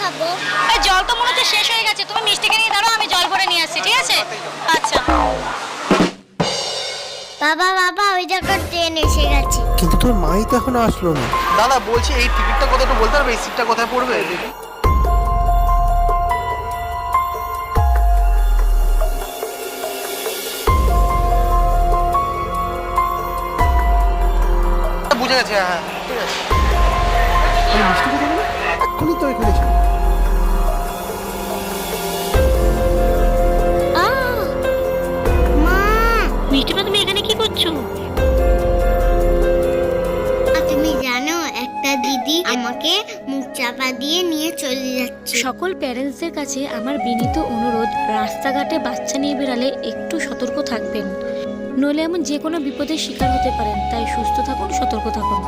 খাবো। এই জল তো মনে হচ্ছে শেষ হয়ে গেছে, তুমি মিষ্টিকে নিয়ে দাঁড়াও, আমি জল ভরে নিয়ে আসছি, ঠিক আছে? আচ্ছা। বাবা বাবা ওই জায়গার ট্রেন এসে গেছে। কিন্তু তোর মাই তো এখনো আসলো না। দাদা বলছি এই টিকিটটা কোথায় একটু বলতে পারবে, এই সিটটা কোথায় পড়বে? বুঝে গেছে, হ্যাঁ ঠিক আছে। এই মিষ্টি কোথায় গেল? এক্ষুনি তো এখানে ছিল। মা মিষ্টিমা, তুমি এখানে কি করছো? তুমি জানো একটা দিদি আমাকে মুখ চাপা দিয়ে নিয়ে চলে যাচ্ছে। সকল প্যারেন্টসদের কাছে আমার বিনীত অনুরোধ, রাস্তাঘাটে বাচ্চা নিয়ে বেরালে একটু সতর্ক থাকবেন, নইলে এমন যে কোনো বিপদের শিকার হতে পারেন। তাই সুস্থ থাকুন, সতর্ক থাকুন।